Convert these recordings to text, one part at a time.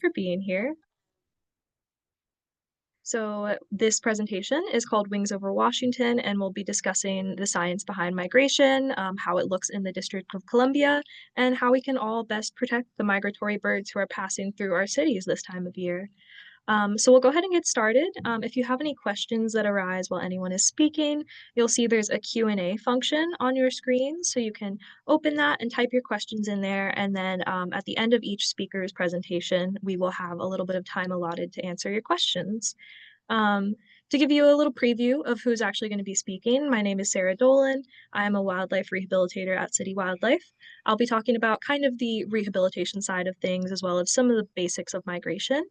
For being here. So, this presentation is called Wings Over Washington, and we'll be discussing the science behind migration, how it looks in the District of Columbia, and how we can all best protect the migratory birds who are passing through our cities this time of year. So we'll go ahead and get started. If you have any questions that arise while anyone is speaking, you'll see there's a Q&A function on your screen, so you can open that and type your questions in there, and then at the end of each speaker's presentation, we will have a little bit of time allotted to answer your questions. Um, to give you a little preview of who's actually going to be speaking, my name is Sarah Dolan. I'm a wildlife rehabilitator at City Wildlife. I'll be talking about kind of the rehabilitation side of things as well as some of the basics of migration.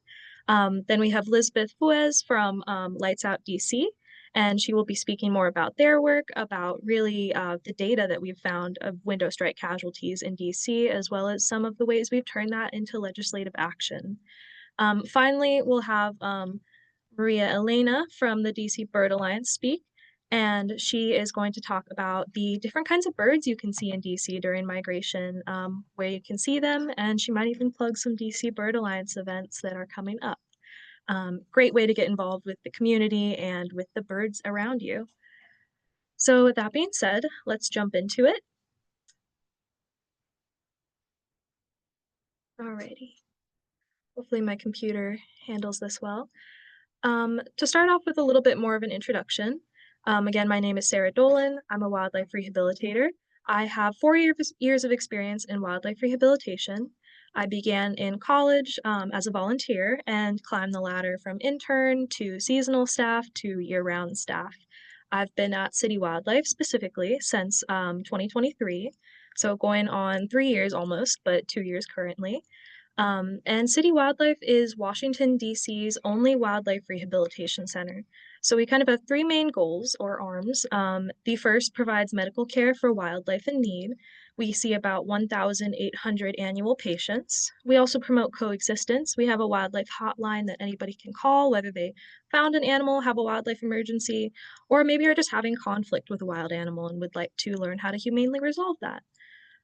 Then we have Lisbeth Fuez from Lights Out DC, and she will be speaking more about their work, about really the data that we've found of window strike casualties in DC, as well as some of the ways we've turned that into legislative action. Finally, we'll have Maria Elena from the DC Bird Alliance speak, and she is going to talk about the different kinds of birds you can see in DC during migration, where you can see them, and she might even plug some DC Bird Alliance events that are coming up. Great way to get involved with the community and with the birds around you. So with that being said, let's jump into it. Alrighty. Hopefully my computer handles this well. To start off with a little bit more of an introduction, again, my name is Sarah Dolan. I'm a wildlife rehabilitator. I have 4 years of experience in wildlife rehabilitation. I began in college as a volunteer and climbed the ladder from intern to seasonal staff to year-round staff. I've been at City Wildlife specifically since 2023, so going on 3 years almost, but 2 years currently. And City Wildlife is Washington, D.C.'s only wildlife rehabilitation center. So we kind of have three main goals or arms. The first provides medical care for wildlife in need. We see about 1,800 annual patients. We also promote coexistence. We have a wildlife hotline that anybody can call, whether they found an animal, have a wildlife emergency, or maybe are just having conflict with a wild animal and would like to learn how to humanely resolve that.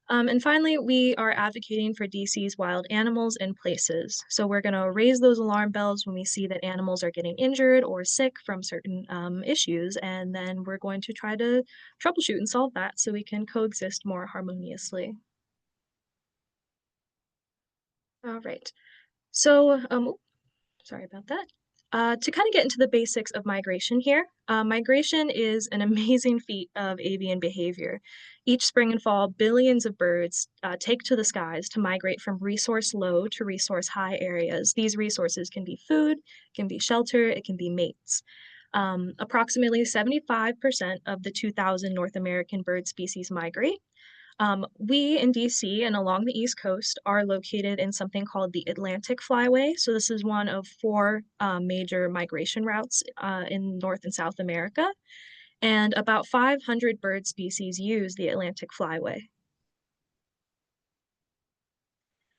And finally, we are advocating for DC's wild animals and places. So we're going to raise those alarm bells when we see that animals are getting injured or sick from certain issues, and then we're going to try to troubleshoot and solve that so we can coexist more harmoniously. All right. So, sorry about that. To kind of get into the basics of migration here, migration is an amazing feat of avian behavior. Each spring and fall, billions of birds take to the skies to migrate from resource low to resource high areas. These resources can be food, can be shelter, it can be mates. Approximately 75% of the 2,000 North American bird species migrate. We in DC and along the East Coast are located in something called the Atlantic Flyway. So this is one of four major migration routes in North and South America. And about 500 bird species use the Atlantic Flyway.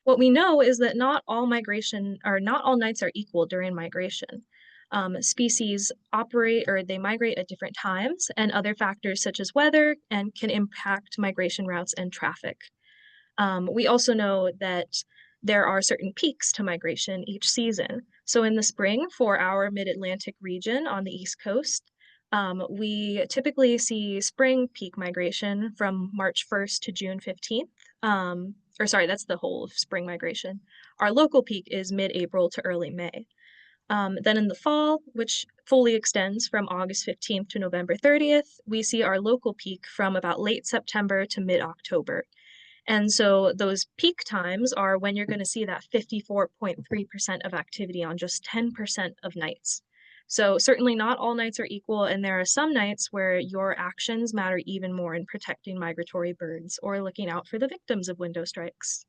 What we know is that not all migration or not all nights are equal during migration. Species operate or they migrate at different times, and other factors such as weather and can impact migration routes and traffic. We also know that there are certain peaks to migration each season. So in the spring, for our mid-Atlantic region on the East Coast, we typically see spring peak migration from March 1st to June 15th. Or sorry, that's the whole of spring migration. Our local peak is mid-April to early May. Then in the fall, which fully extends from August 15th to November 30th, we see our local peak from about late September to mid-October. And so those peak times are when you're going to see that 54.3% of activity on just 10% of nights. So certainly not all nights are equal, and there are some nights where your actions matter even more in protecting migratory birds or looking out for the victims of window strikes.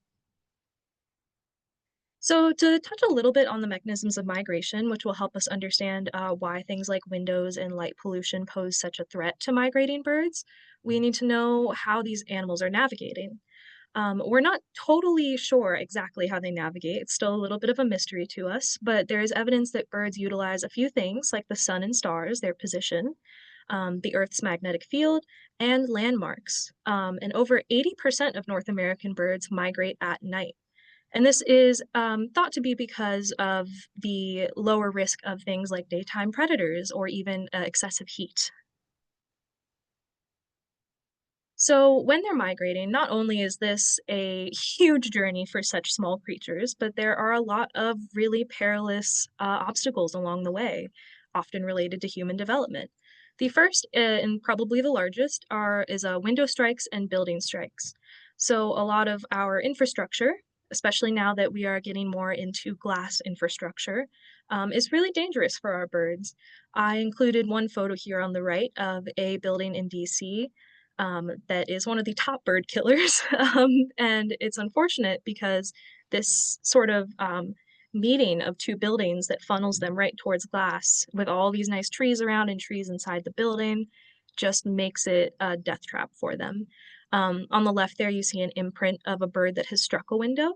So to touch a little bit on the mechanisms of migration, which will help us understand why things like windows and light pollution pose such a threat to migrating birds, we need to know how these animals are navigating. We're not totally sure exactly how they navigate. It's still a little bit of a mystery to us, but there is evidence that birds utilize a few things like the sun and stars, their position, the Earth's magnetic field, and landmarks. And over 80% of North American birds migrate at night. And this is thought to be because of the lower risk of things like daytime predators or even excessive heat. So, when they're migrating, not only is this a huge journey for such small creatures, but there are a lot of really perilous obstacles along the way, often related to human development. The first and probably the largest is window strikes and building strikes. So, a lot of our infrastructure, especially now that we are getting more into glass infrastructure, is really dangerous for our birds. I included one photo here on the right of a building in DC that is one of the top bird killers. And it's unfortunate because this sort of meeting of two buildings that funnels them right towards glass with all these nice trees around and trees inside the building just makes it a death trap for them. On the left there, you see an imprint of a bird that has struck a window.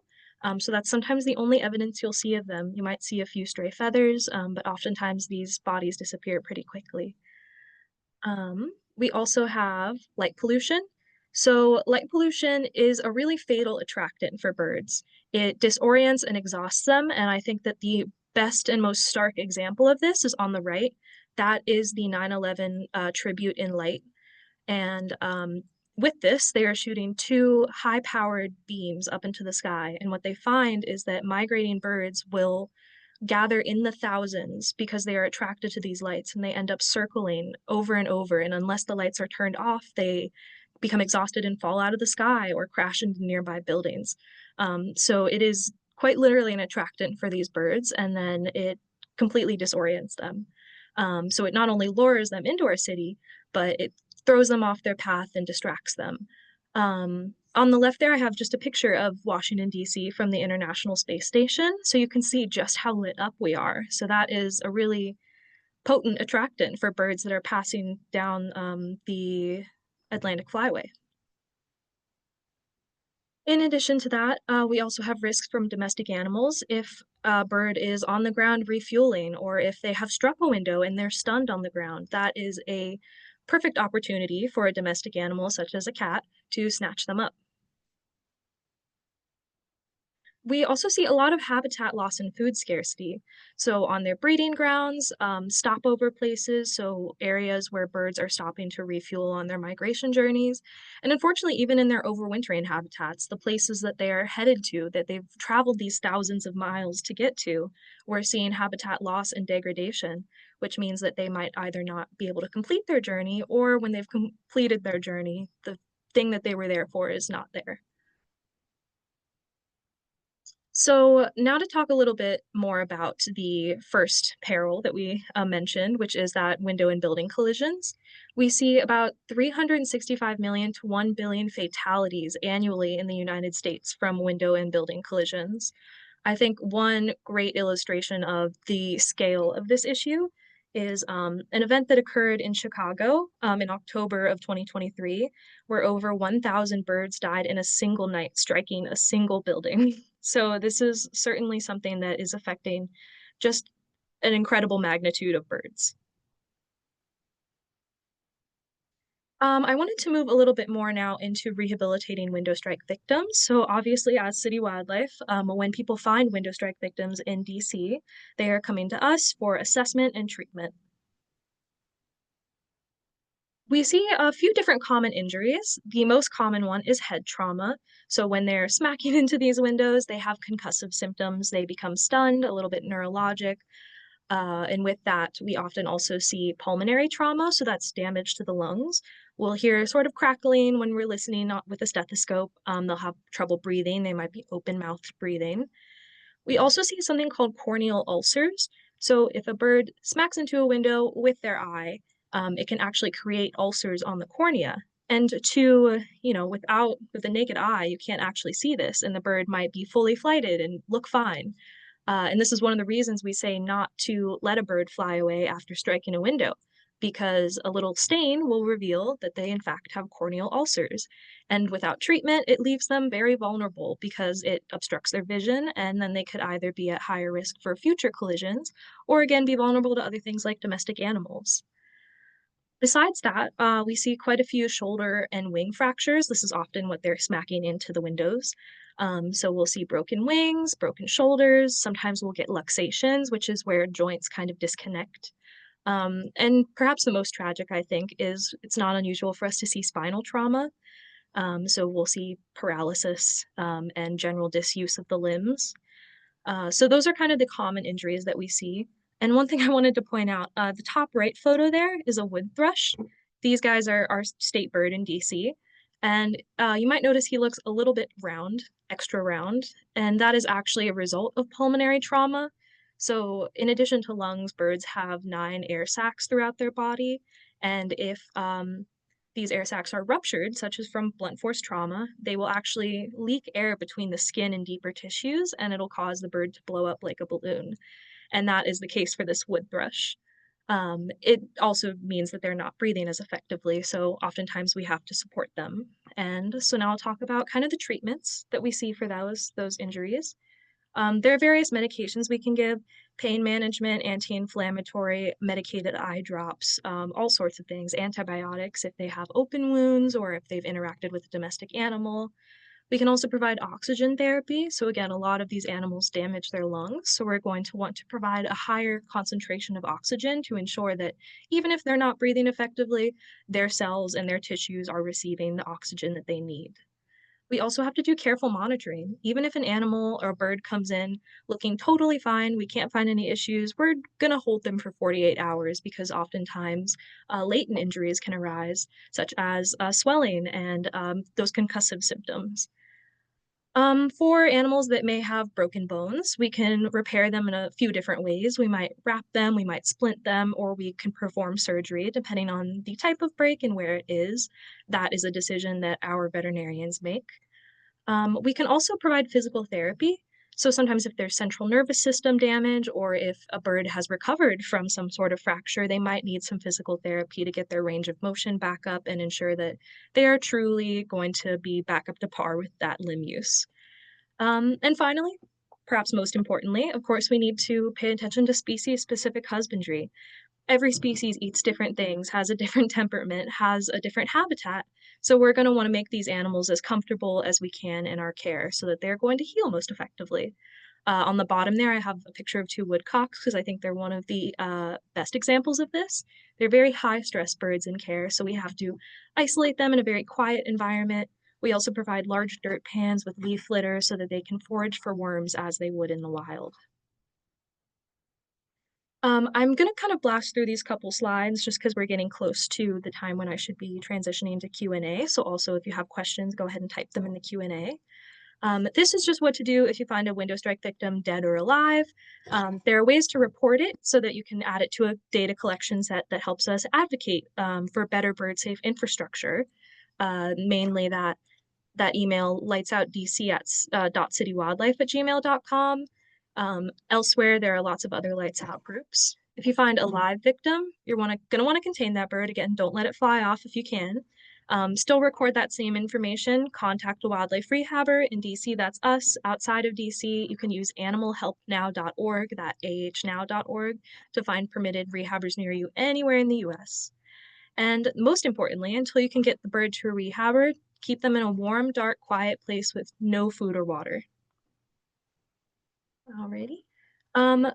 So that's sometimes the only evidence you'll see of them. You might see a few stray feathers, but oftentimes these bodies disappear pretty quickly. We also have light pollution. So, light pollution is a really fatal attractant for birds. It disorients and exhausts them, and I think that the best and most stark example of this is on the right. That is the 9/11 tribute in light, and with this, they are shooting two high-powered beams up into the sky, and what they find is that migrating birds will gather in the thousands because they are attracted to these lights and they end up circling over and over. And unless the lights are turned off, they become exhausted and fall out of the sky or crash into nearby buildings. So it is quite literally an attractant for these birds, and then it completely disorients them. So it not only lures them into our city, but it throws them off their path and distracts them. On the left there, I have just a picture of Washington, D.C. from the International Space Station, so you can see just how lit up we are. So that is a really potent attractant for birds that are passing down the Atlantic Flyway. In addition to that, we also have risks from domestic animals. If a bird is on the ground refueling, or if they have struck a window and they're stunned on the ground, that is a perfect opportunity for a domestic animal, such as a cat, to snatch them up. We also see a lot of habitat loss and food scarcity. So, on their breeding grounds, stopover places, so areas where birds are stopping to refuel on their migration journeys, and unfortunately, even in their overwintering habitats, the places that they are headed to, that they've traveled these thousands of miles to get to, we're seeing habitat loss and degradation, which means that they might either not be able to complete their journey, or when they've completed their journey, the thing that they were there for is not there. So, now to talk a little bit more about the first peril that we mentioned, which is that window and building collisions. We see about 365 million to 1 billion fatalities annually in the United States from window and building collisions. I think one great illustration of the scale of this issue is an event that occurred in Chicago in October of 2023, where over 1,000 birds died in a single night, striking a single building. So, this is certainly something that is affecting just an incredible magnitude of birds. I wanted to move a little bit more now into rehabilitating window strike victims. So, obviously, as city wildlife, when people find window strike victims in DC, they are coming to us for assessment and treatment. We see a few different common injuries. The most common one is head trauma. So, when they're smacking into these windows, they have concussive symptoms, they become stunned, a little bit neurologic. And with that, we often also see pulmonary trauma, so that's damage to the lungs. We'll hear sort of crackling when we're listening not with a stethoscope. They'll have trouble breathing, they might be open mouthed breathing. We also see something called corneal ulcers. So if a bird smacks into a window with their eye, it can actually create ulcers on the cornea. And with the naked eye, you can't actually see this, and the bird might be fully flighted and look fine. And this is one of the reasons we say not to let a bird fly away after striking a window, because a little stain will reveal that they, in fact, have corneal ulcers. And without treatment, it leaves them very vulnerable because it obstructs their vision, and then they could either be at higher risk for future collisions or again be vulnerable to other things like domestic animals. Besides that, we see quite a few shoulder and wing fractures. This is often what they're smacking into the windows. So we'll see broken wings, broken shoulders. Sometimes we'll get luxations, which is where joints kind of disconnect. And perhaps the most tragic, I think, is it's not unusual for us to see spinal trauma. So we'll see paralysis and general disuse of the limbs. So those are kind of the common injuries that we see. And one thing I wanted to point out, the top right photo there is a wood thrush. These guys are our state bird in DC. And you might notice he looks a little bit round, extra round, and that is actually a result of pulmonary trauma. So in addition to lungs, birds have 9 air sacs throughout their body. And if these air sacs are ruptured, such as from blunt force trauma, they will actually leak air between the skin and deeper tissues, and it'll cause the bird to blow up like a balloon. And that is the case for this wood thrush. It also means that they're not breathing as effectively, so oftentimes we have to support them. And so now I'll talk about kind of the treatments that we see for those injuries. There are various medications we can give, pain management, anti-inflammatory, medicated eye drops, all sorts of things, antibiotics if they have open wounds or if they've interacted with a domestic animal. We can also provide oxygen therapy. So again, a lot of these animals damage their lungs. So we're going to want to provide a higher concentration of oxygen to ensure that even if they're not breathing effectively, their cells and their tissues are receiving the oxygen that they need. We also have to do careful monitoring. Even if an animal or a bird comes in looking totally fine, we can't find any issues, we're going to hold them for 48 hours because oftentimes latent injuries can arise, such as swelling and those concussive symptoms. For animals that may have broken bones, we can repair them in a few different ways. We might wrap them, we might splint them, or we can perform surgery depending on the type of break and where it is. That is a decision that our veterinarians make. We can also provide physical therapy. So sometimes if there's central nervous system damage or if a bird has recovered from some sort of fracture, they might need some physical therapy to get their range of motion back up and ensure that they are truly going to be back up to par with that limb use. And finally, perhaps most importantly, of course, we need to pay attention to species-specific husbandry. Every species eats different things, has a different temperament, has a different habitat. So we're going to want to make these animals as comfortable as we can in our care so that they're going to heal most effectively. On the bottom there, I have a picture of two woodcocks because I think they're one of the best examples of this. They're very high stress birds in care, so we have to isolate them in a very quiet environment. We also provide large dirt pans with leaf litter so that they can forage for worms as they would in the wild. I'm gonna kind of blast through these couple slides just because we're getting close to the time when I should be transitioning to Q&A. So also if you have questions, go ahead and type them in the Q&A. This is just what to do if you find a window strike victim dead or alive. There are ways to report it so that you can add it to a data collection set that helps us advocate for better bird safe infrastructure. Mainly that email lightsoutdc at .citywildlife@gmail.com. Elsewhere, there are lots of other lights out groups. If you find a live victim, you're gonna want to contain that bird. Again, don't let it fly off if you can. Still record that same information. Contact a wildlife rehabber in DC. That's us. Outside of DC, you can use animalhelpnow.org, that ahnow.org, to find permitted rehabbers near you anywhere in the US. And most importantly, until you can get the bird to a rehabber, keep them in a warm, dark, quiet place with no food or water. Alrighty. A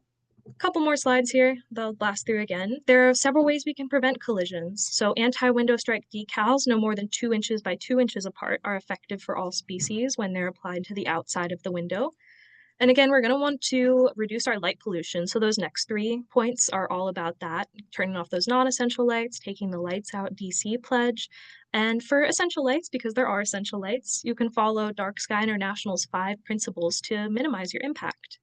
couple more slides here. They'll blast through again. There are several ways we can prevent collisions. So anti-window strike decals, no more than 2 inches by 2 inches apart, are effective for all species when they're applied to the outside of the window. And again, we're going to want to reduce our light pollution. So those next 3 points are all about that, turning off those non-essential lights, taking the lights out DC pledge. And for essential lights, because there are essential lights, you can follow Dark Sky International's 5 principles to minimize your impact.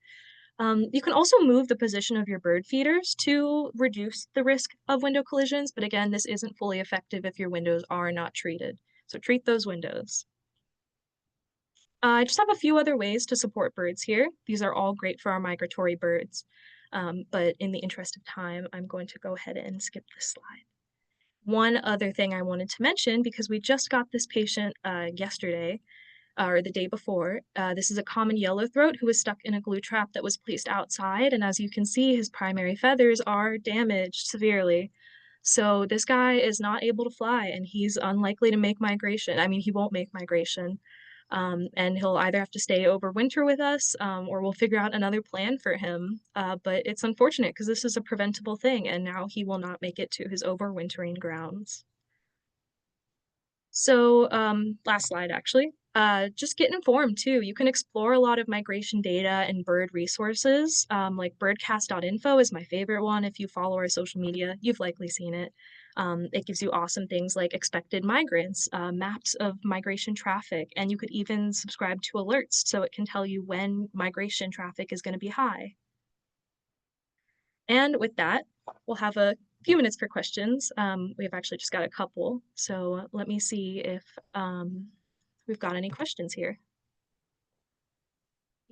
You can also move the position of your bird feeders to reduce the risk of window collisions, but again, this isn't fully effective if your windows are not treated. So treat those windows. I just have a few other ways to support birds here. These are all great for our migratory birds. But in the interest of time, I'm going to go ahead and skip this slide. One other thing I wanted to mention, because we just got this patient yesterday, or the day before. This is a common yellowthroat who was stuck in a glue trap that was placed outside, and as you can see, his primary feathers are damaged severely. So this guy is not able to fly and he's unlikely to make migration. I mean, he won't make migration. And he'll either have to stay over winter with us, or we'll figure out another plan for him. But it's unfortunate because this is a preventable thing, and now he will not make it to his overwintering grounds. So, last slide actually. Just get informed too. You can explore a lot of migration data and bird resources. Like birdcast.info is my favorite one. If you follow our social media, you've likely seen it. It gives you awesome things like expected migrants, maps of migration traffic, and you could even subscribe to alerts so it can tell you when migration traffic is going to be high. And with that, we'll have a few minutes for questions. We've actually just got a couple, so let me see if we've got any questions here.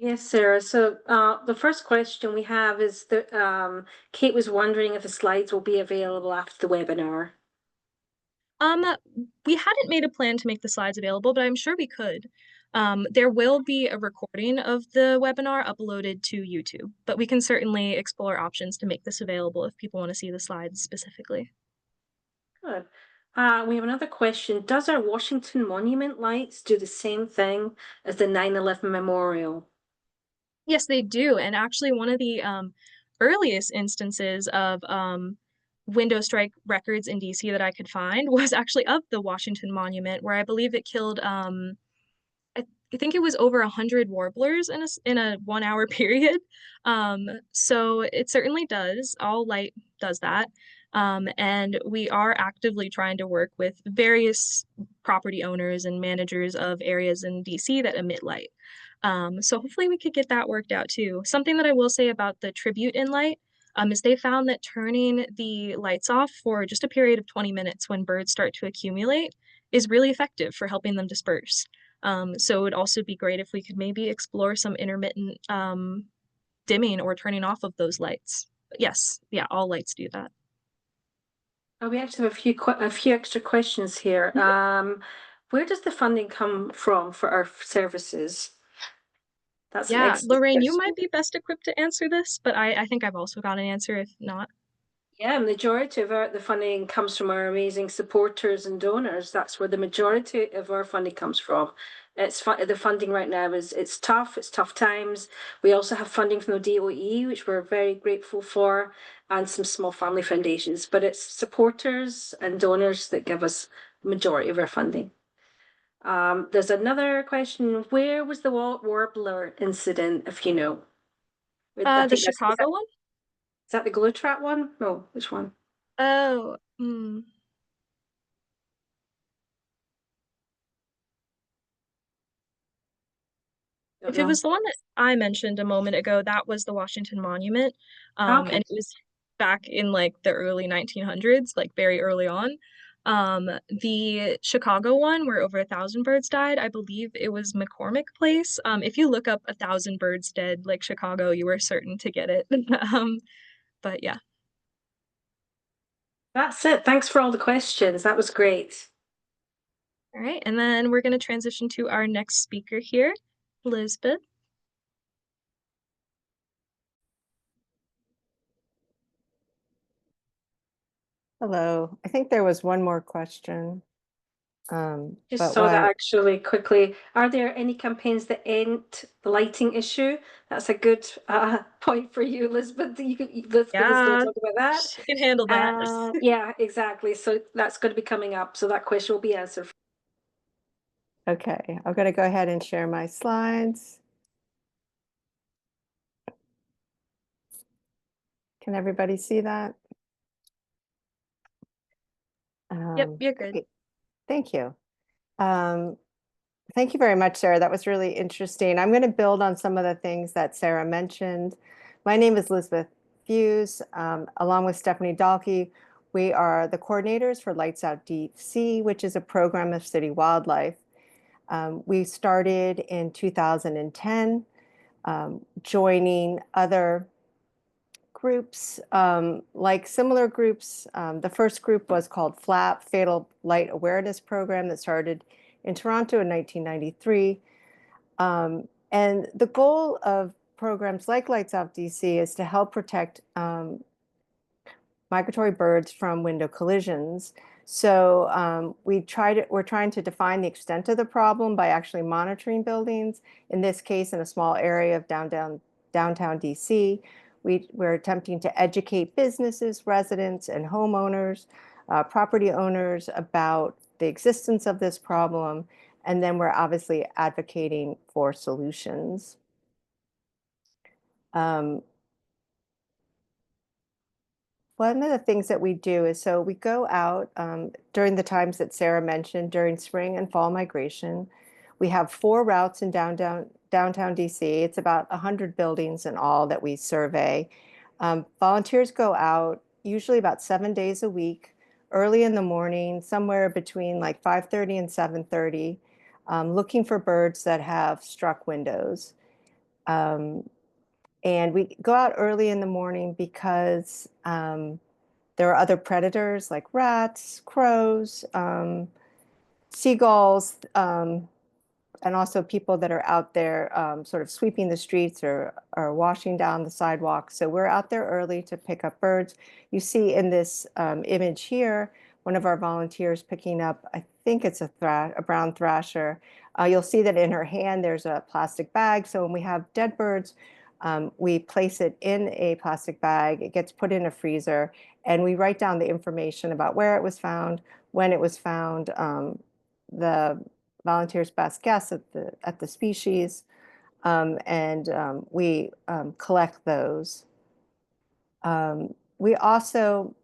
Yes, Sarah. So the first question we have is that Kate was wondering if the slides will be available after the webinar. Um, we hadn't made a plan to make the slides available, but I'm sure we could. There will be a recording of the webinar uploaded to YouTube, but we can certainly explore options to make this available if people want to see the slides specifically. Good. We have another question. Does our Washington Monument lights do the same thing as the 9/11 memorial? Yes, they do. And actually, one of the earliest instances of window strike records in DC that I could find was actually of the Washington Monument, where I believe it killed I, I think it was over 100 warblers in a 1 hour period. So it certainly does. All light does that. And we are actively trying to work with various property owners and managers of areas in DC that emit light. So hopefully we could get that worked out too. Something that I will say about the tribute in light is they found that turning the lights off for just a period of 20 minutes when birds start to accumulate is really effective for helping them disperse. So it would also be great if we could maybe explore some intermittent dimming or turning off of those lights. But yes, yeah, all lights do that. We actually have a few extra questions here. Mhm. Where does the funding come from for our services? That's an Yeah, excellent Lorraine, you might question. be best equipped to answer this, but I think I've also got an answer if not. Yeah, majority of the funding comes from our amazing supporters and donors. That's where the majority of our funding comes from. The funding right now is it's tough. It's tough times. We also have funding from the DOE, which we're very grateful for, and some small family foundations. But it's supporters and donors that give us the majority of our funding. There's another question. Where was the warbler incident, if you know? I The think Chicago one? is that the glue trap one? No, which one? Oh, Don't if it know. was the one that I mentioned a moment ago, that was the Washington Monument. And Okay. it was back in like the early 1900s, like very early on. The Chicago one, where over 1,000 birds died, I believe it was McCormick Place. If you look up 1,000 birds dead, like Chicago, you are certain to get it. But yeah. That's it. Thanks for all the questions. That was great. All right. And then we're going to transition to our next speaker here, Elizabeth. Hello. I think there was one more question. Just But saw that what, actually quickly. Are there any campaigns that end the lighting issue? That's a good point for you, Elizabeth. Elizabeth is going to Yeah, talk about that. she can handle that. Yeah, exactly. So that's going to be coming up. So that question will be answered. okay, I'm going to go ahead and share my slides. Can everybody see that? Yep, you're good. Great. Thank you. Um, Thank you very much, Sarah. That was really interesting. I'm going to build on some of the things that Sarah mentioned. My name is Elizabeth Fuse. Along with Stephanie Dahlke, we are the coordinators for Lights Out DC, which is a program of city wildlife. We started in 2010, joining other groups, like similar groups. The first group was called FLAP, Fatal Light Awareness Program, that started in Toronto in 1993. And the goal of programs like Lights Out DC is to help protect migratory birds from window collisions. So we're trying to define the extent of the problem by actually monitoring buildings. In this case, in a small area of downtown DC, we're attempting to educate businesses, residents, and homeowners, property owners about the existence of this problem. And then we're obviously advocating for solutions. Um, One of the things that we do is, so we go out during the times that Sarah mentioned, during spring and fall migration. We have 4 routes in downtown DC. It's about 100 buildings in all that we survey. Volunteers go out usually about 7 days a week, early in the morning, somewhere between like 5:30 and 7:30, looking for birds that have struck windows. And we go out early in the morning because there are other predators like rats, crows, seagulls, and also people that are out there sort of sweeping the streets or washing down the sidewalks. So we're out there early to pick up birds. You see in this image here, one of our volunteers picking up, I think it's a brown thrasher. You'll see that in her hand there's a plastic bag. So when we have dead birds, we place it in a plastic bag. It gets put in a freezer, and we write down the information about where it was found, when it was found, the volunteer's best guess at the species, and we collect those. We also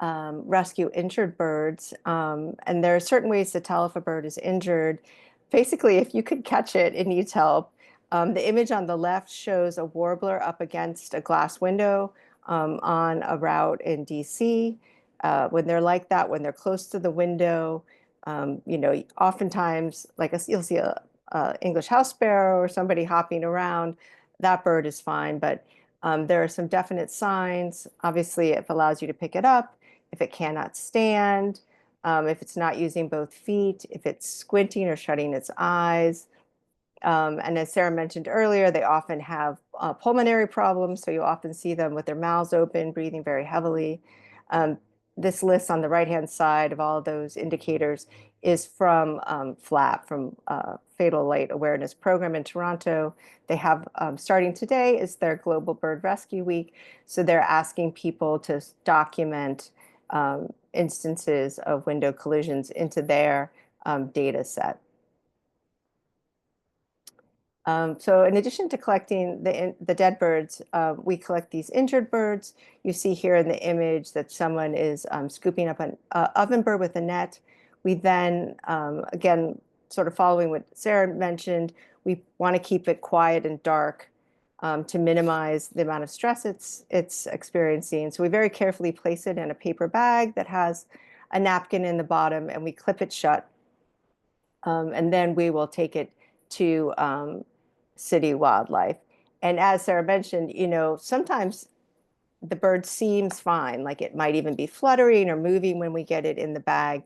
rescue injured birds, and there are certain ways to tell if a bird is injured. Basically, if you could catch it, it needs help. The image on the left shows a warbler up against a glass window on a route in DC. When they're like that, when they're close to the window, oftentimes, you'll see a English house sparrow or somebody hopping around. That bird is fine, but there are some definite signs. Obviously, it allows you to pick it up. If it cannot stand, if it's not using both feet, if it's squinting or shutting its eyes. And as Sarah mentioned earlier, they often have pulmonary problems. So you often see them with their mouths open, breathing very heavily. This list on the right-hand side of all of those indicators is from FLAP, from Fatal Light Awareness Program in Toronto. They have, starting today, is their Global Bird Rescue Week. So they're asking people to document instances of window collisions into their data set. So in addition to collecting the dead birds, we collect these injured birds. You see here in the image that someone is scooping up an ovenbird with a net. We then, again, sort of following what Sarah mentioned, we want to keep it quiet and dark to minimize the amount of stress it's experiencing. So we very carefully place it in a paper bag that has a napkin in the bottom, and we clip it shut. And then we will take it to city wildlife. And as Sarah mentioned, sometimes the bird seems fine, like it might even be fluttering or moving when we get it in the bag.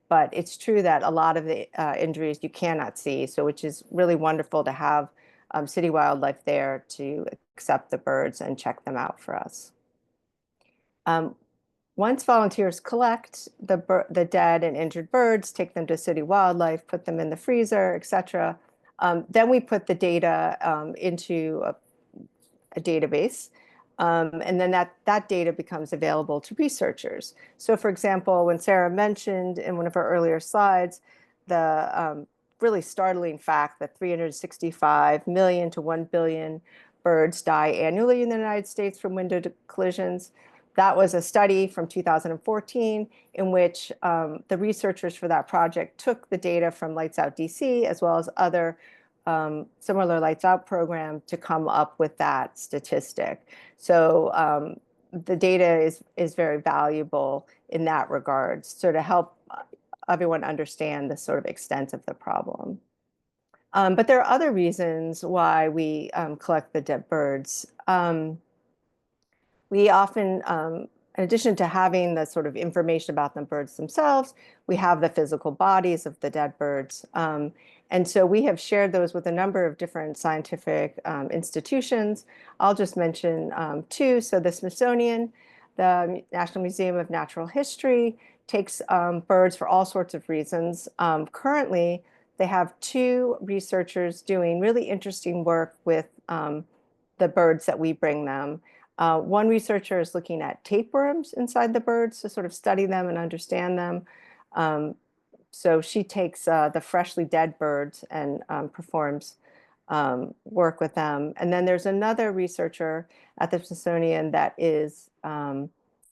But it's true that a lot of the injuries you cannot see, so which is really wonderful to have city wildlife there to accept the birds and check them out for us. Once volunteers collect the dead and injured birds, take them to city wildlife, put them in the freezer, etc., then we put the data into a database, and then that data becomes available to researchers. So for example, when Sarah mentioned in one of her earlier slides, the really startling fact that 365 million to 1 billion birds die annually in the United States from window collisions. That was a study from 2014 in which the researchers for that project took the data from Lights Out DC as well as other similar Lights Out program to come up with that statistic. So the data is very valuable in that regard, so to help everyone understand the sort of extent of the problem. But there are other reasons why we collect the dead birds. We often, in addition to having the sort of information about the birds themselves, we have the physical bodies of the dead birds. And so we have shared those with a number of different scientific institutions. I'll just mention 2. So the Smithsonian The National Museum of Natural History takes birds for all sorts of reasons. Currently, they have two researchers doing really interesting work with the birds that we bring them. One researcher is looking at tapeworms inside the birds to sort of study them and understand them. Um, so she takes the freshly dead birds and performs work with them. And then there's another researcher at the Smithsonian that is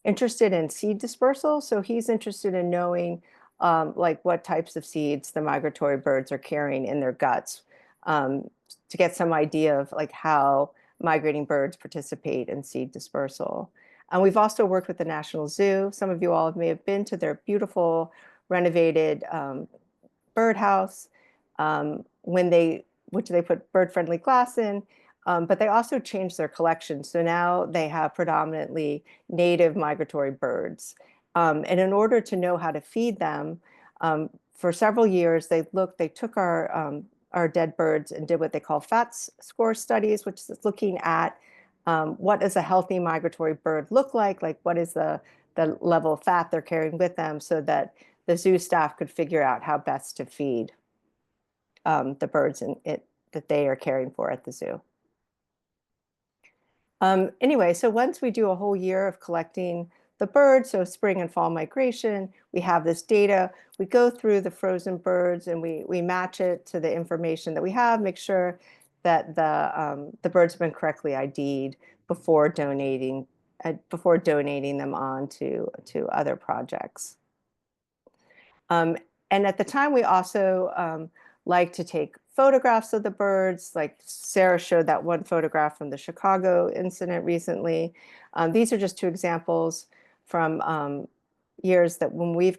interested in seed dispersal. So he's interested in knowing like what types of seeds the migratory birds are carrying in their guts to get some idea of like how migrating birds participate in seed dispersal. And we've also worked with the National Zoo. Some of you all may have been to their beautiful renovated birdhouse which they put bird-friendly glass in, but they also changed their collection. So now they have predominantly native migratory birds. And in order to know how to feed them, for several years, they took our dead birds and did what they call FAT score studies, which is looking at what does a healthy migratory bird look like what is the level of fat they're carrying with them so that the zoo staff could figure out how best to feed the birds that they are caring for at the zoo. Anyway, so once we do a whole year of collecting the birds, so spring and fall migration, we have this data. We go through the frozen birds and we match it to the information that we have, make sure that the birds have been correctly ID'd before donating them on to other projects. And at the time, we also like to take photographs of the birds. Like Sarah showed that one photograph from the Chicago incident recently. These are just two examples from years that when we've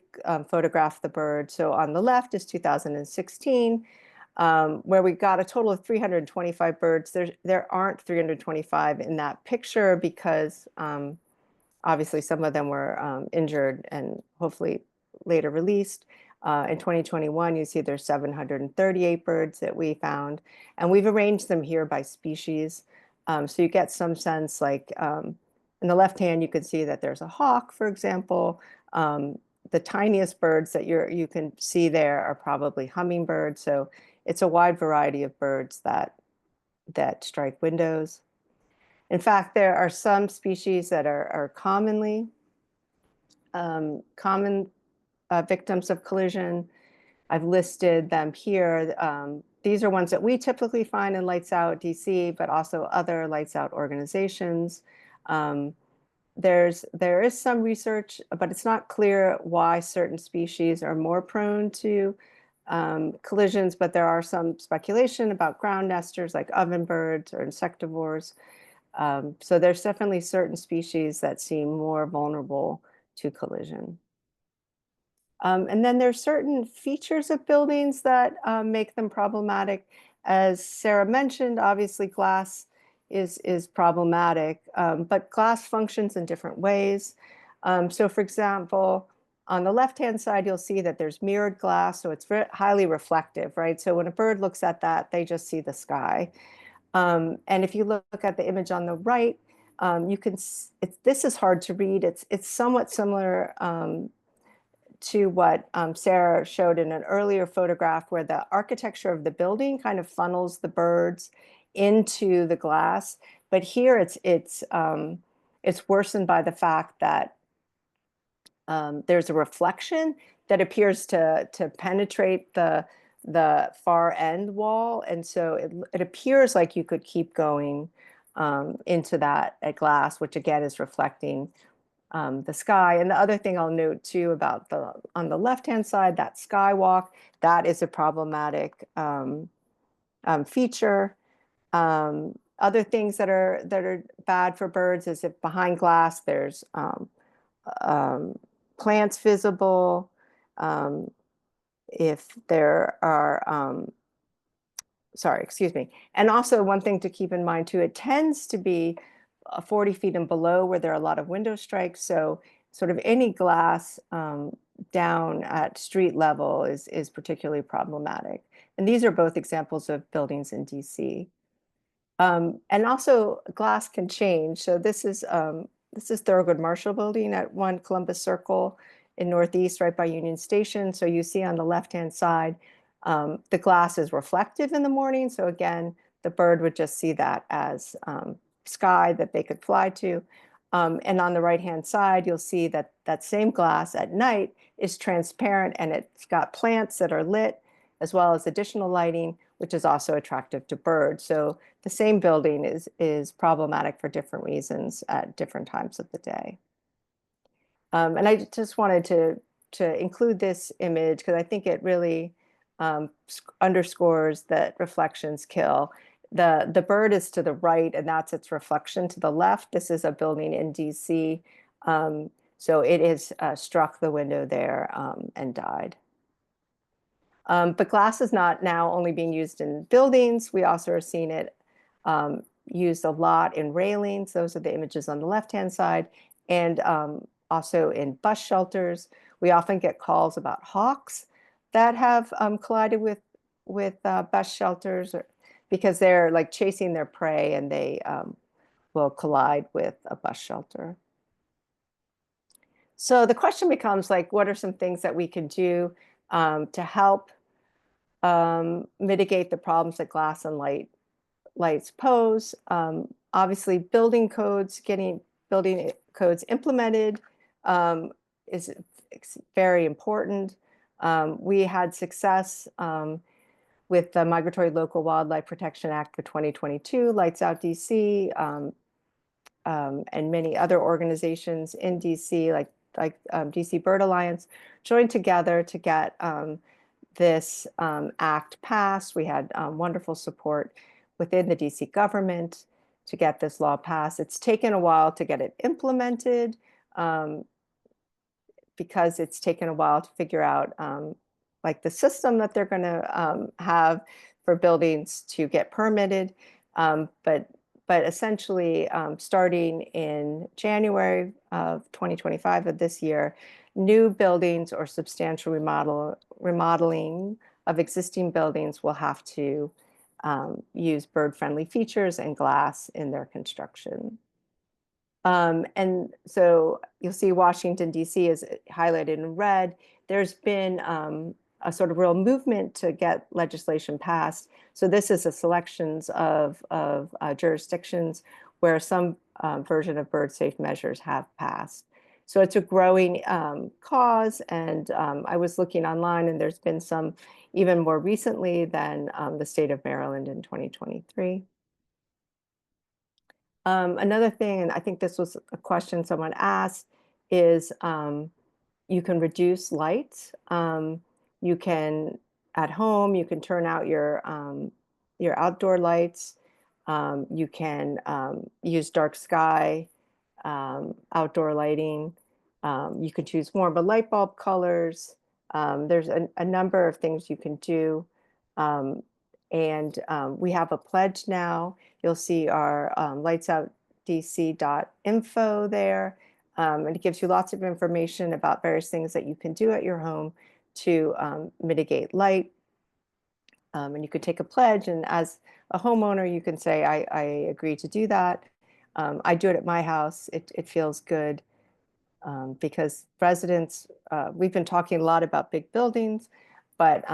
photographed the bird. So on the left is 2016, where we got a total of 325 birds. There aren't 325 in that picture because obviously some of them were injured and hopefully later released. In 2021, you see there's 738 birds that we found, and we've arranged them here by species. So you get some sense like in the left hand, you can see that there's a hawk, for example. The tiniest birds that you can see there are probably hummingbirds. So it's a wide variety of birds that strike windows. In fact, there are some species that are common victims of collision. I've listed them here. These are ones that we typically find in Lights Out DC, but also other Lights Out organizations. There is some research, but it's not clear why certain species are more prone to collisions, but there are some speculation about ground nesters like ovenbirds or insectivores. So there's definitely certain species that seem more vulnerable to collision. And then there's certain features of buildings that make them problematic. As Sarah mentioned, obviously glass is problematic, but glass functions in different ways. So for example, on the left-hand side, you'll see that there's mirrored glass, so it's very highly reflective, right? So when a bird looks at that, they just see the sky. And if you look at the image on the right, you can, this is hard to read. It's somewhat similar to what Sarah showed in an earlier photograph where the architecture of the building kind of funnels the birds into the glass. But here it's worsened by the fact that there's a reflection that appears to penetrate the far end wall. And so it appears like you could keep going into that glass, which again is reflecting the sky. And the other thing I'll note too about on the left-hand side, that skywalk, that is a problematic feature. Other things that are bad for birds is if behind glass there's plants visible, if there are sorry, excuse me. And also one thing to keep in mind too, it tends to be 40 feet and below where there are a lot of window strikes. So sort of any glass down at street level is particularly problematic. And these are both examples of buildings in DC. And also glass can change. So this is this is Thurgood Marshall Building at 1 Columbus Circle in Northeast, right by Union Station. So you see on the left-hand side, the glass is reflective in the morning. So again, the bird would just see that as sky that they could fly to. And on the right-hand side, you'll see that that same glass at night is transparent, and it's got plants that are lit, as well as additional lighting, which is also attractive to birds. So the same building is problematic for different reasons at different times of the day. And I just wanted to include this image because I think it really underscores that reflections kill. The bird is to the right, and that's its reflection to the left. This is a building in DC. So it has struck the window there and died. But glass is not now only being used in buildings. We also are seeing it used a lot in railings. Those are the images on the left-hand side. And also in bus shelters. We often get calls about hawks that have collided with bus shelters because they're like chasing their prey, and they will collide with a bus shelter. So the question becomes, like, what are some things that we can do to help mitigate the problems that glass and lights pose? Obviously, getting building codes implemented is very important. We had success with the Migratory Local Wildlife Protection Act for 2022, Lights Out DC, and many other organizations in DC, like DC Bird Alliance, joined together to get this act passed. We had wonderful support within the DC government to get this law passed. It's taken a while to get it implemented because it's taken a while to figure out like the system that they're going to have for buildings to get permitted. But essentially, starting in January of 2025 of this year, new buildings or substantial remodeling of existing buildings will have to use bird-friendly features and glass in their construction. And so you'll see Washington, D.C. is highlighted in red. There's been a sort of real movement to get legislation passed. So this is a selections of jurisdictions where some version of bird safe measures have passed. So it's a growing cause, and I was looking online, and there's been some even more recently than the state of Maryland in 2023. Another thing, and I think this was a question someone asked, is you can reduce lights. You can, at home, you can turn out your outdoor lights. You can use dark sky outdoor lighting. You can choose warm light bulb colors. There's a number of things you can do. And we have a pledge now. You'll see our lightsoutdc.info there. And it gives you lots of information about various things that you can do at your home to mitigate light. And you could take a pledge, and as a homeowner, you can say, I agree to do that. I do it at my house. It feels good because residents, we've been talking a lot about big buildings, but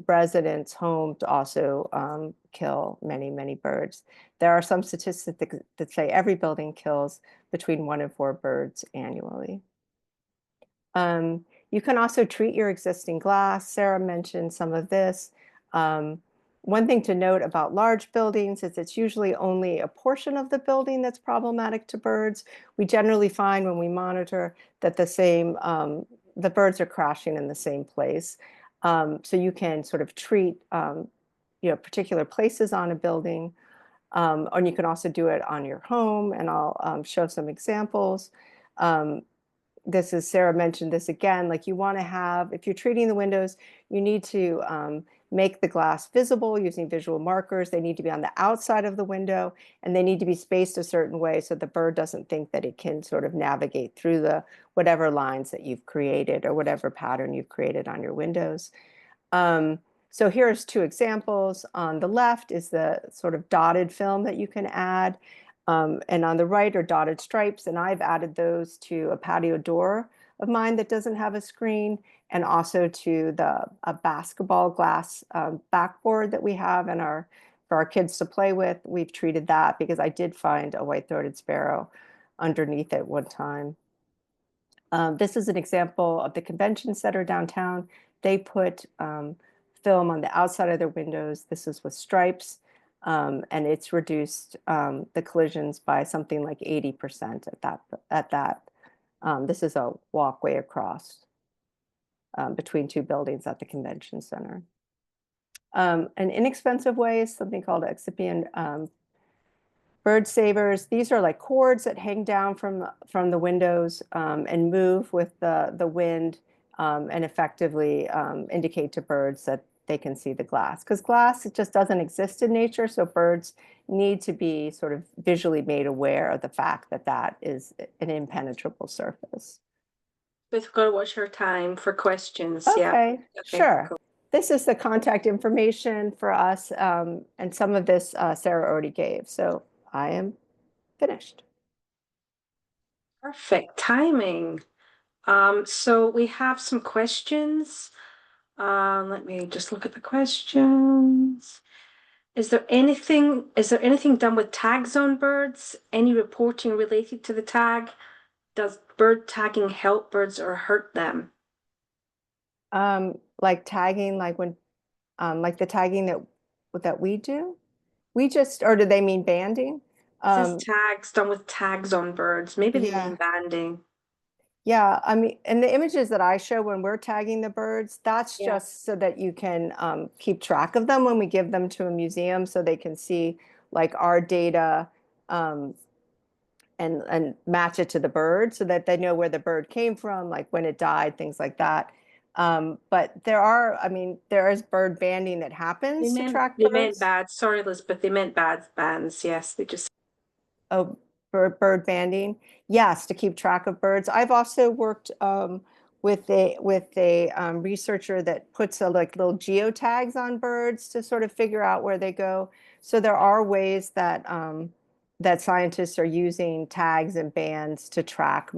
residents' homes also kill many, many birds. There are some statistics that say every building kills between 1 and 4 birds annually. You can also treat your existing glass. Sarah mentioned some of this. One thing to note about large buildings is it's usually only a portion of the building that's problematic to birds. We generally find when we monitor that the birds are crashing in the same place. So you can sort of treat particular places on a building, and you can also do it on your home, and I'll show some examples. This is, Sarah mentioned this again, like you want to have, if you're treating the windows, you need to make the glass visible using visual markers. They need to be on the outside of the window, and they need to be spaced a certain way so the bird doesn't think that it can sort of navigate through the whatever lines that you've created or whatever pattern you've created on your windows. So here's 2 examples. On the left is the sort of dotted film that you can add. And on the right are dotted stripes, and I've added those to a patio door of mine that doesn't have a screen, and also to a basketball glass backboard that we have in for our kids to play with. We've treated that because I did find a white-throated sparrow underneath it one time. This is an example of the convention center downtown. They put film on the outside of their windows. This is with stripes, and it's reduced the collisions by something like 80% at that. This is a walkway across between two buildings at the convention center. An inexpensive way is something called excipient bird savers. These are like cords that hang down from the windows and move with the wind and effectively indicate to birds that they can see the glass. Because glass, it just doesn't exist in nature, so birds need to be sort of visually made aware of the fact that that is an impenetrable surface. We've got to watch our time for questions. Yeah. Okay, Okay, sure. cool. This is the contact information for us, and some of this Sarah already gave. So I am finished. Perfect timing. So we have some questions. Let me just look at the questions. Is there anything done with tags on birds? Any reporting related to the tag? Does bird tagging help birds or hurt them? Like tagging, like when, like the tagging that we do. We just, or do they mean banding? It says tags done with tags on birds. Maybe they mean Yeah, banding. yeah. I mean, and the images that I show when we're tagging the birds, that's Yeah. just so that you can keep track of them when we give them to a museum, so they can see like our data um, and match it to the bird, so that they know where the bird came from, like when it died, things like that. But I mean, there is bird banding that happens to track They meant birds. bad. Sorry, Elizabeth, they meant bad bands. Yes, they just Oh, bird banding. Yes, to keep track of birds. I've also worked with a researcher that puts like little geotags on birds to sort of figure out where they go. So there are ways that that scientists are using tags and bands to track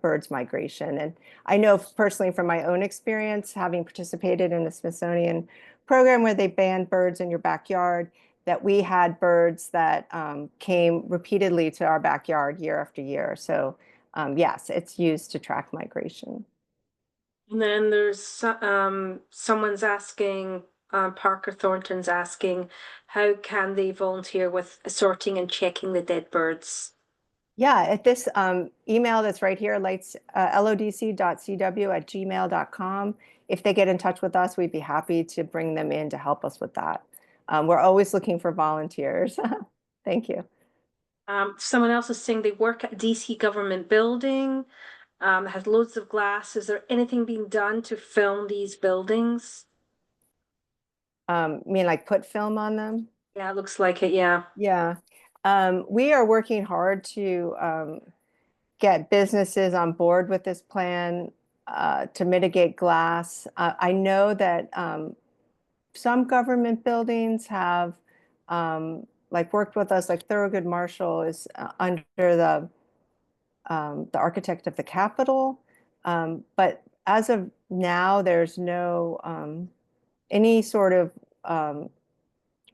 birds' migration. And I know personally from my own experience, having participated in a Smithsonian program where they banned birds in your backyard, that we had birds that came repeatedly to our backyard year after year. So yes, it's used to track migration. And then there's someone's asking, Parker Thornton's asking, how can they volunteer with sorting and checking the dead birds? Yeah, at this email that's right here, lodc.cw@gmail.com. If they get in touch with us, we'd be happy to bring them in to help us with that. We're always looking for volunteers. Thank you. Someone else is saying they work at DC government building, has loads of glass. Is there anything being done to film these buildings? Mean like put film on them? Yeah, it looks like it. Yeah. Yeah. We are working hard to get businesses on board with this plan to mitigate glass. I know that some government buildings have like worked with us, like Thurgood Marshall is under the architect of the Capitol. But as of now, there's no any sort of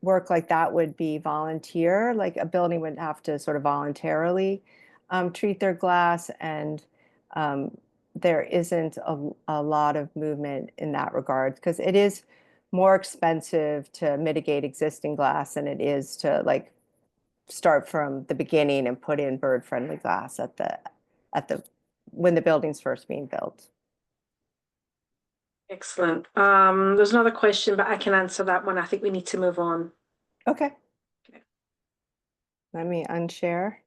work like that would be volunteer. Like a building would have to sort of voluntarily treat their glass, and there isn't a lot of movement in that regard because it is more expensive to mitigate existing glass than it is to like start from the beginning and put in bird-friendly glass at the when the building's first being built. Excellent. There's another question, but I can answer that one. I think we need to move on. Okay, Okay. let me unshare.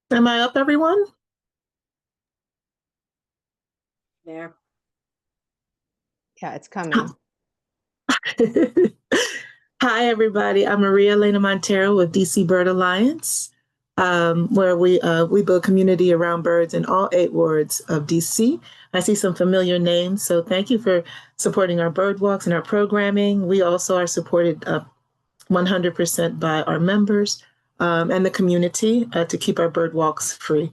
Am I up, everyone? There. Yeah, it's coming. Hi, everybody. I'm Maria Elena Montero with DC Bird Alliance. where we build community around birds in all 8 wards of DC. I see some familiar names, so thank you for supporting our bird walks and our programming. We also are supported 100% by our members and the community to keep our bird walks free.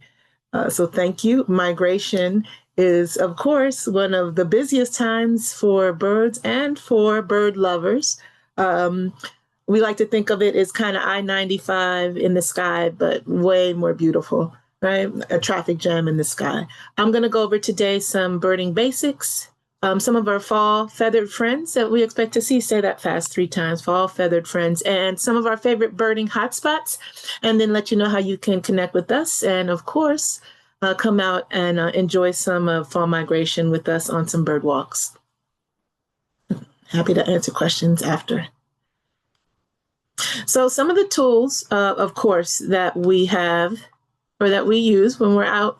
So thank you. Migration is, of course, one of the busiest times for birds and for bird lovers. We like to think of it as kind of I-95 in the sky, but way more beautiful, right? A traffic jam in the sky. I'm going to go over today some birding basics, some of our fall feathered friends that we expect to see. Say that fast 3 times, fall feathered friends, and some of our favorite birding hotspots, and then let you know how you can connect with us. And of course, come out and enjoy some fall migration with us on some bird walks. Happy to answer questions after. So some of the tools, of course, that we have or that we use when we're out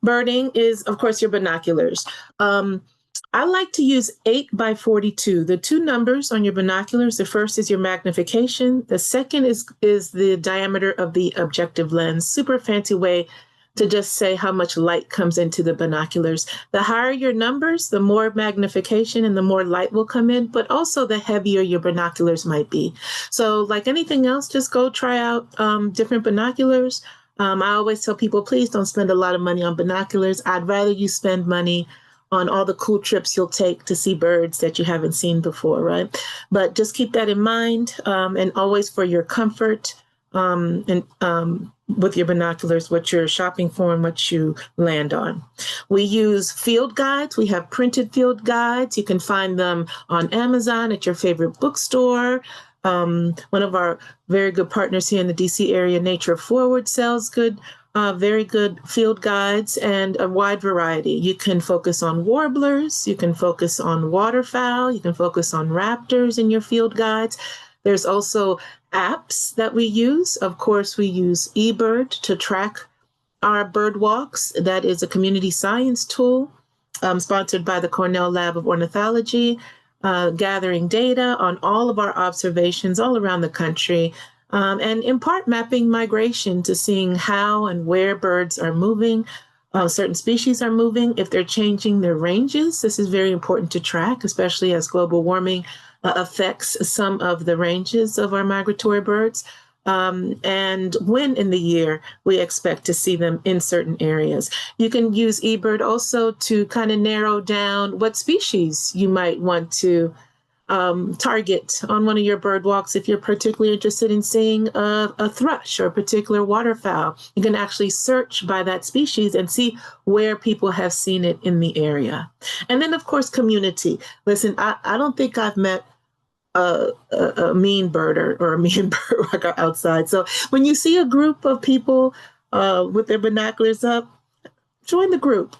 birding is, of course, your binoculars. I like to use 8x42. The 2 numbers on your binoculars, the first is your magnification. The second is the diameter of the objective lens. Super fancy way to just say how much light comes into the binoculars. The higher your numbers, the more magnification and the more light will come in, but also the heavier your binoculars might be. So like anything else, just go try out different binoculars. I always tell people, please don't spend a lot of money on binoculars. I'd rather you spend money on all the cool trips you'll take to see birds that you haven't seen before, right? But just keep that in mind, and always for your comfort, with your binoculars, what you're shopping for and what you land on. We use field guides. We have printed field guides. You can find them on Amazon at your favorite bookstore. One of our very good partners here in the DC area, Nature Forward, sells very good field guides and a wide variety. You can focus on warblers, you can focus on waterfowl, you can focus on raptors in your field guides. There's also apps that we use. Of course, we use eBird to track our bird walks. That is a community science tool sponsored by the Cornell Lab of Ornithology, gathering data on all of our observations all around the country, and in part mapping migration to seeing how and where birds are moving. Certain species are moving, if they're changing their ranges. This is very important to track, especially as global warming affects some of the ranges of our migratory birds, and when in the year we expect to see them in certain areas. You can use eBird also to kind of narrow down what species you might want to target on one of your bird walks. If you're particularly interested in seeing a thrush or a particular waterfowl, you can actually search by that species and see where people have seen it in the area. And then, of course, community. Listen, I don't think I've met a mean birder or a mean bird walker outside. So when you see a group of people with their binoculars up, join the group.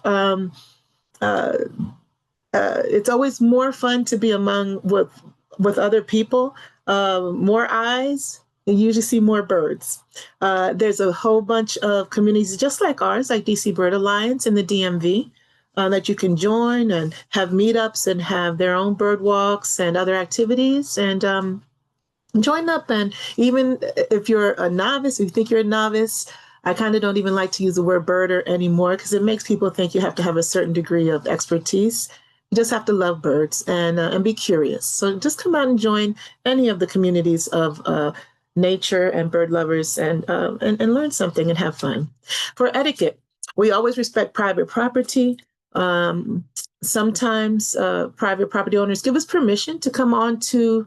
It's always more fun to be among with other people. More eyes, you usually see more birds. There's a whole bunch of communities just like ours, like DC Bird Alliance in the DMV, that you can join and have meetups and have their own bird walks and other activities. And join up. And even if you're a novice, if you think you're a novice, I kind of don't even like to use the word birder anymore because it makes people think you have to have a certain degree of expertise. You just have to love birds and be curious. So just come out and join any of the communities of nature and bird lovers and learn something and have fun. For etiquette, we always respect private property. Sometimes private property owners give us permission to come on to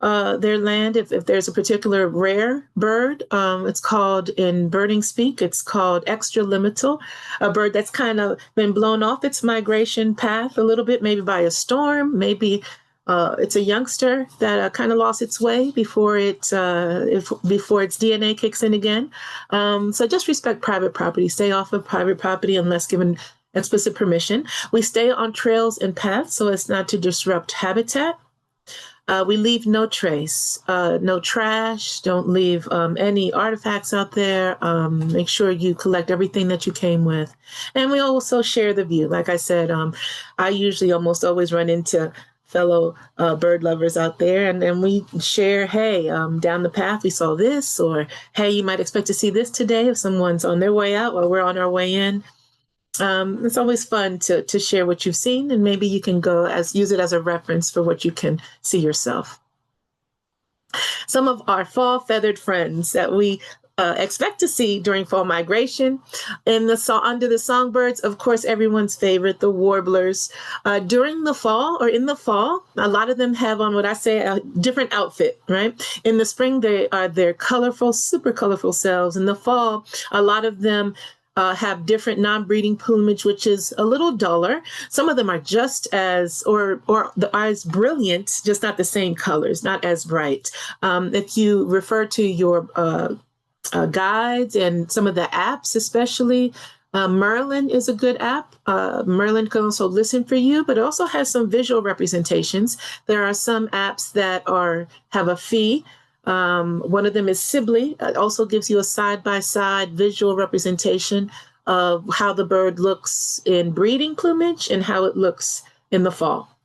their land if there's a particular rare bird. It's called, in birding speak, it's called extralimital, a bird that's kind of been blown off its migration path a little bit, maybe by a storm, maybe it's a youngster that kind of lost its way before its DNA kicks in again. So just respect private property. Stay off of private property unless given explicit permission. We stay on trails and paths so as not to disrupt habitat. We leave no trace, no trash, don't leave any artifacts out there. Make sure you collect everything that you came with. And we also share the view. Like I said, I usually almost always run into fellow bird lovers out there, and then we share, hey, down the path we saw this, or hey, you might expect to see this today if someone's on their way out or we're on our way in. It's always fun to share what you've seen, and maybe you can use it as a reference for what you can see yourself. Some of our fall feathered friends that we expect to see during fall migration. Under the songbirds, of course, everyone's favorite, the warblers. During the fall or in the fall, a lot of them have on what I say a different outfit, right? In the spring, they are their colorful, super colorful selves. In the fall, a lot of them have different non-breeding plumage, which is a little duller. Some of them are just as, or as brilliant, just not the same colors, not as bright. If you refer to your guides and some of the apps, especially Merlin is a good app. Merlin can also listen for you, but it also has some visual representations. There are some apps that have a fee. One of them is Sibley. It also gives you a side-by-side visual representation of how the bird looks in breeding plumage and how it looks in the fall.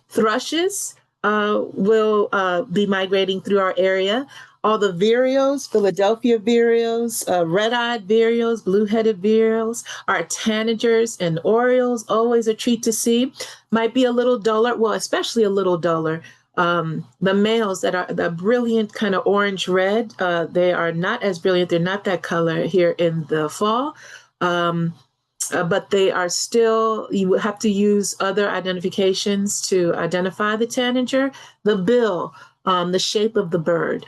Thrushes will be migrating through our area. All the vireos, Philadelphia vireos, red-eyed vireos, blue-headed vireos, our tanagers and orioles, always a treat to see. Might be a little duller, well, especially a little duller. The males that are the brilliant kind of orange-red, they are not as brilliant. They're not that color here in the fall. But they are still, you have to use other identifications to identify the tanager. The bill, the shape of the bird.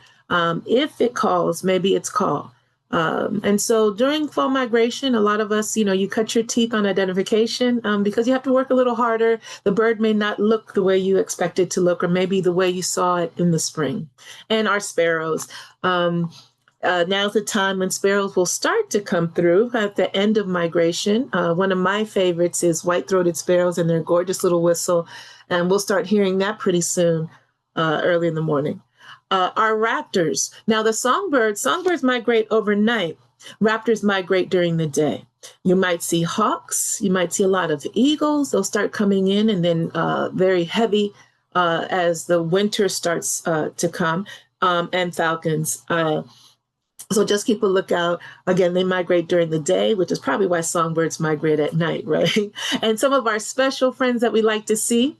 If it calls, maybe it's call. And so during fall migration, a lot of us, you cut your teeth on identification because you have to work a little harder. The bird may not look the way you expect it to look, or maybe the way you saw it in the spring. And our sparrows. Now's the time when sparrows will start to come through at the end of migration. One of my favorites is white-throated sparrows and their gorgeous little whistle. And we'll start hearing that pretty soon, early in the morning. Our raptors. Now the songbirds migrate overnight. Raptors migrate during the day. You might see hawks. You might see a lot of eagles. They'll start coming in, and then very heavy as the winter starts to come, and falcons. So just keep a lookout. Again, they migrate during the day, which is probably why songbirds migrate at night, right? And some of our special friends that we like to see,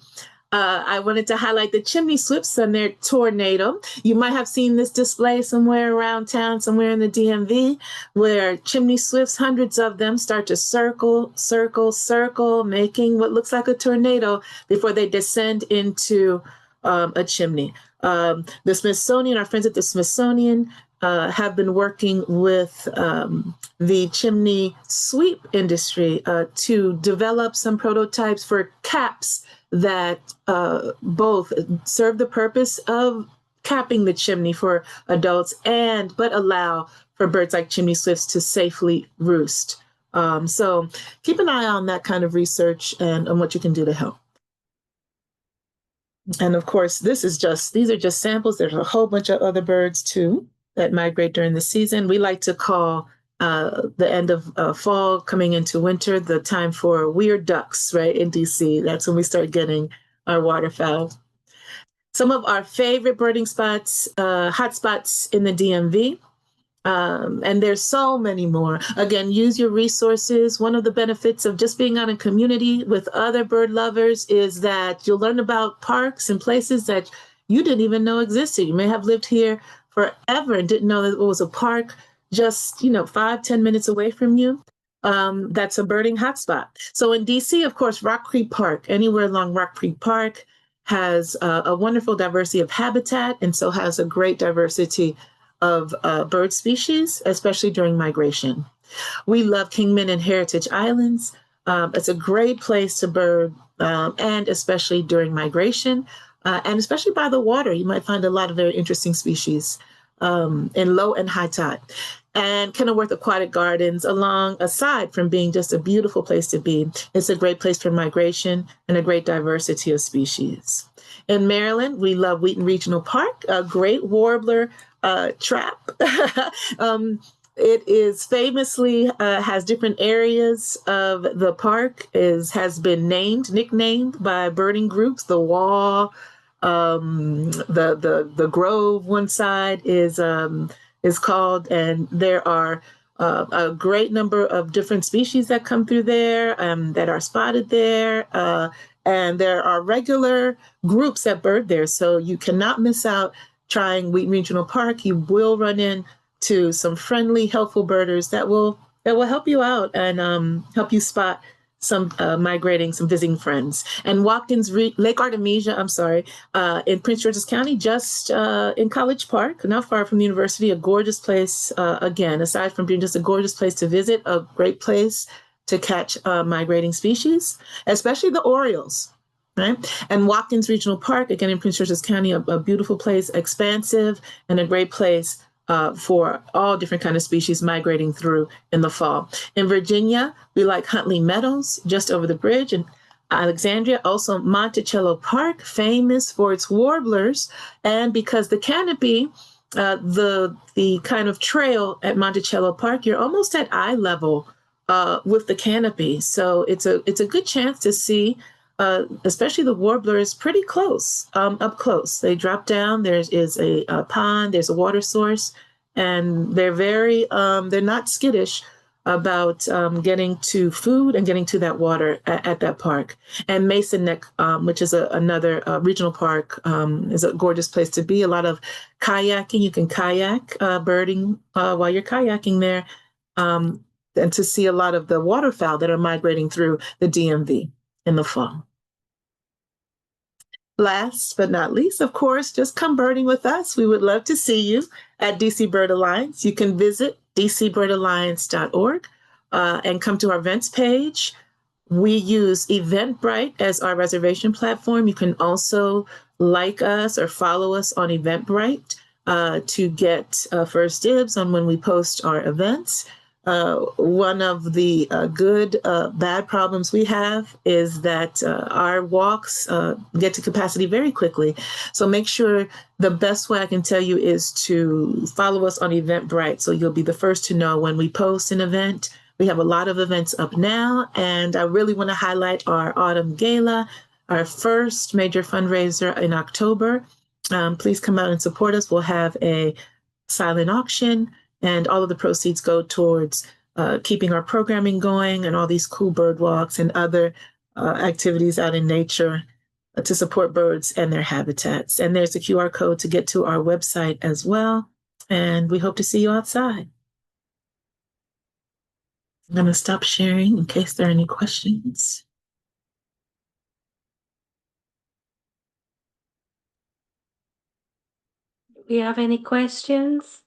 I wanted to highlight the chimney swifts and their tornado. You might have seen this display somewhere around town, somewhere in the DMV, where chimney swifts, hundreds of them, start to circle, circle, circle, making what looks like a tornado before they descend into a chimney. The Smithsonian, our friends at the Smithsonian, have been working with the chimney sweep industry to develop some prototypes for caps that both serve the purpose of capping the chimney for adults but allow for birds like chimney swifts to safely roost. So keep an eye on that kind of research and on what you can do to help. And of course, these are just samples. There's a whole bunch of other birds too that migrate during the season. We like to call the end of fall coming into winter the time for weird ducks, right, in DC. That's when we start getting our waterfowl. Some of our favorite birding spots, hot spots in the DMV. And there's so many more. Again, use your resources. One of the benefits of just being out in community with other bird lovers is that you'll learn about parks and places that you didn't even know existed. You may have lived here forever and didn't know that it was a park just, 5-10 minutes away from you. That's a birding hotspot. So in DC, of course, Rock Creek Park, anywhere along Rock Creek Park has a wonderful diversity of habitat, and so has a great diversity of bird species, especially during migration. We love Kingman and Heritage Islands. It's a great place to bird, and especially during migration, and especially by the water. You might find a lot of very interesting species in low and high tide. And Kenilworth Aquatic Gardens, aside from being just a beautiful place to be, it's a great place for migration and a great diversity of species. In Maryland, we love Wheaton Regional Park, a great warbler trap. it is famously has different areas of the park has been nicknamed by birding groups. The Wall, the Grove, one side is called, and there are a great number of different species that come through there that are spotted there. And there are regular groups that bird there, so you cannot miss out trying Wheaton Regional Park. You will run into some friendly, helpful birders that will help you out and help you spot some some visiting friends. And Lake Artemisia, I'm sorry, in Prince George's County, just in College Park, not far from the university, a gorgeous place. Again, aside from being just a gorgeous place to visit, a great place to catch migrating species, especially the orioles. Right? And Watkins Regional Park, again in Prince George's County, a beautiful place, expansive, and a great place for all different kind of species migrating through in the fall. In Virginia, we like Huntley Meadows, just over the bridge. In Alexandria, also Monticello Park, famous for its warblers, and because the canopy, the kind of trail at Monticello Park, you're almost at eye level with the canopy, so it's a good chance to see. Especially the warblers, pretty close, up close. They drop down. There is a pond. There's a water source, and they're not skittish about getting to food and getting to that water at that park. And Mason Neck, which is another regional park, is a gorgeous place to be. A lot of kayaking. You can kayak, birding while you're kayaking there, and to see a lot of the waterfowl that are migrating through the DMV in the fall. Last but not least, of course, just come birding with us. We would love to see you at DC Bird Alliance. You can visit dcbirdalliance.org and come to our events page. We use Eventbrite as our reservation platform. You can also like us or follow us on Eventbrite to get first dibs on when we post our events. One of the bad problems we have is that our walks get to capacity very quickly. So make sure the best way I can tell you is to follow us on Eventbrite, so you'll be the first to know when we post an event. We have a lot of events up now, and I really want to highlight our Autumn Gala, our first major fundraiser in October. Please come out and support us. We'll have a silent auction, and all of the proceeds go towards keeping our programming going and all these cool bird walks and other activities out in nature to support birds and their habitats. And there's a QR code to get to our website as well. And we hope to see you outside. I'm going to stop sharing in case there are any questions. Do you have any questions?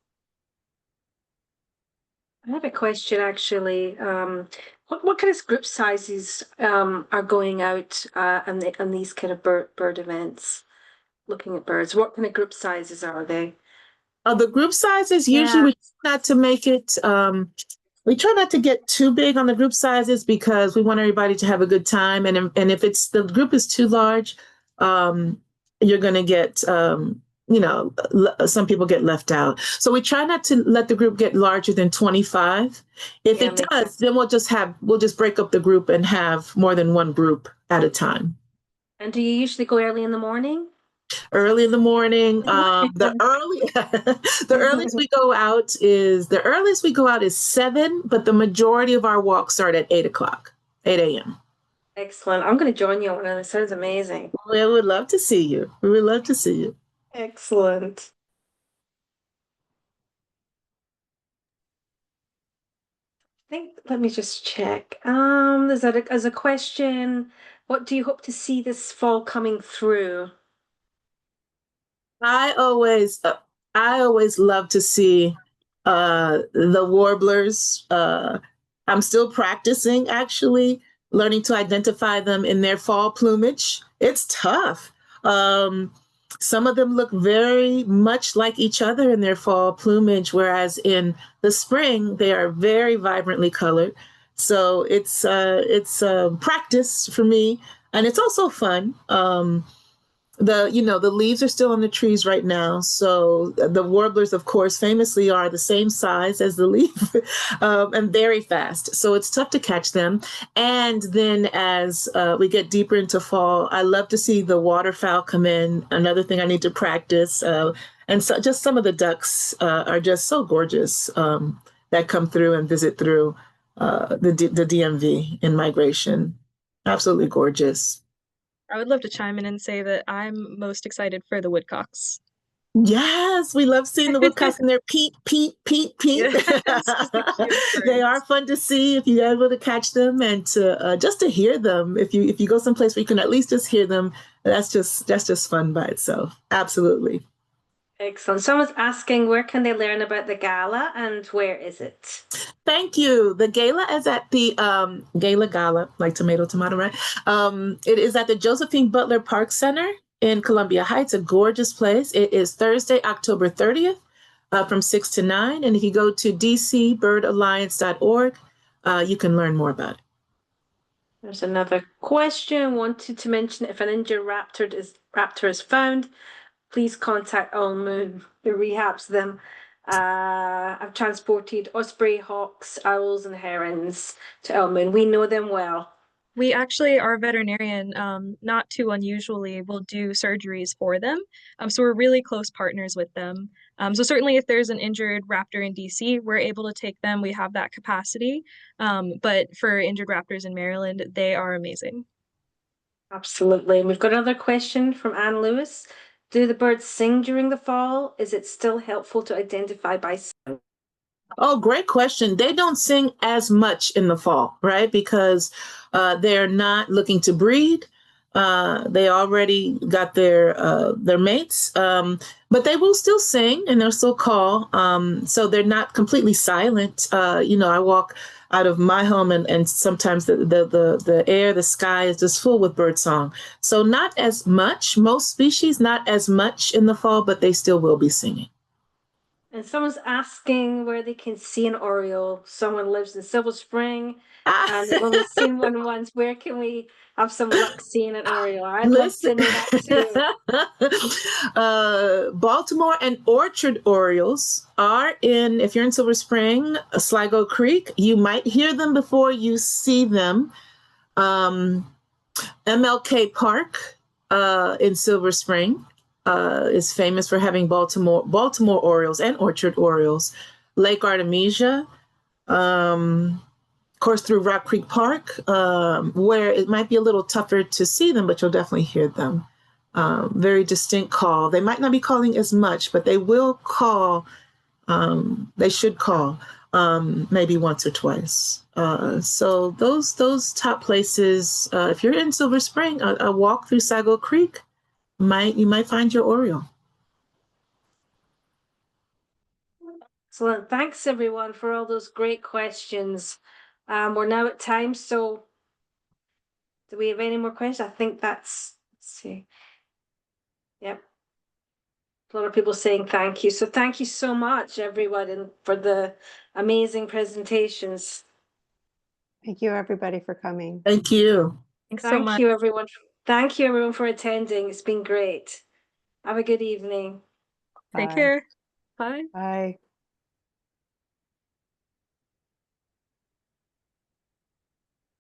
I have a question actually. What kind of group sizes are going out on these kind of bird events, looking at birds? What kind of group sizes are they? The group sizes, usually we try not to make it, we try not to get too big on the group sizes because we want everybody to have a good time. And if the group is too large, you're going to get, some people get left out. So we try not to let the group get larger than 25. If it does, then we'll just break up the group and have more than one group at a time. And do you usually go early in the morning? Early in the morning. The earliest we go out is 7, but the majority of our walks start at 8 a.m. Excellent. I'm going to join you on that. It sounds amazing. We would love to see you. We would love to see you. Excellent. Let me just check. There's a question. What do you hope to see this fall coming through? I always love to see the warblers. I'm still practicing, actually, learning to identify them in their fall plumage. It's tough. Some of them look very much like each other in their fall plumage, whereas in the spring, they are very vibrantly colored. So it's practice for me, and it's also fun. the leaves are still on the trees right now. So the warblers, of course, famously are the same size as the leaf and very fast. So it's tough to catch them. And then as we get deeper into fall, I love to see the waterfowl come in. Another thing I need to practice. And so just some of the ducks are just so gorgeous that come through and visit through the DMV in migration. Absolutely gorgeous. I would love to chime in and say that I'm most excited for the woodcocks. Yes, we love seeing the woodcocks in their peep, peep, peep, peep. Yes, just the cutest They birds. are fun to see if you're able to catch them and to just to hear them. If you go someplace where you can at least just hear them, that's just fun by itself. Absolutely. Excellent. Someone's asking where can they learn about the gala and where is it? Thank you. The gala is at the gala, like tomato, tomato, right? It is at the Josephine Butler Park Center in Columbia Heights, a gorgeous place. It is Thursday, October 30th, from 6 to 9. And if you go to dcbirdalliance.org, you can learn more about it. There's another question. Wanted to mention if an injured raptor is found, please contact All Moon, who rehabs them. I've transported osprey, hawks, owls, and herons to All Moon. We know them well. We actually, our veterinarian, not too unusually, will do surgeries for them. So we're really close partners with them. So certainly if there's an injured raptor in DC, we're able to take them. We have that capacity. But for injured raptors in Maryland, they are amazing. Absolutely. And we've got another question from Anne Lewis. Do the birds sing during the fall? Is it still helpful to identify by sound? Oh, great question. They don't sing as much in the fall, right? Because they're not looking to breed. They already got their mates, but they will still sing and they'll still call. So they're not completely silent. I walk out of my home and sometimes the air, the sky is just full with bird song. So not as much. Most species not as much in the fall, but they still will be singing. And someone's asking where they can see an oriole. Someone lives in Silver Spring and they've only seen one once. Where can we have some luck seeing an oriole? I'd love to know that too. Baltimore and Orchard Orioles are if you're in Silver Spring, Sligo Creek, you might hear them before you see them. MLK Park in Silver Spring is famous for having Baltimore Orioles and Orchard Orioles. Lake Artemisia, of course, through Rock Creek Park, where it might be a little tougher to see them, but you'll definitely hear them. Very distinct call. They might not be calling as much, but they will call. They should call maybe once or twice. So those top places. If you're in Silver Spring, a walk through Sligo Creek, you might find your Oriole. Excellent. Thanks everyone for all those great questions. We're now at time, so do we have any more questions? I think let's see. Yep. A lot of people saying thank you. So thank you so much, everyone, and for the amazing presentations. Thank you, everybody, for coming. Thank you. Thanks so Thank much. you, everyone. Thank you, everyone, for attending. It's been great. Have a good evening. Take Bye. care. Bye. Bye.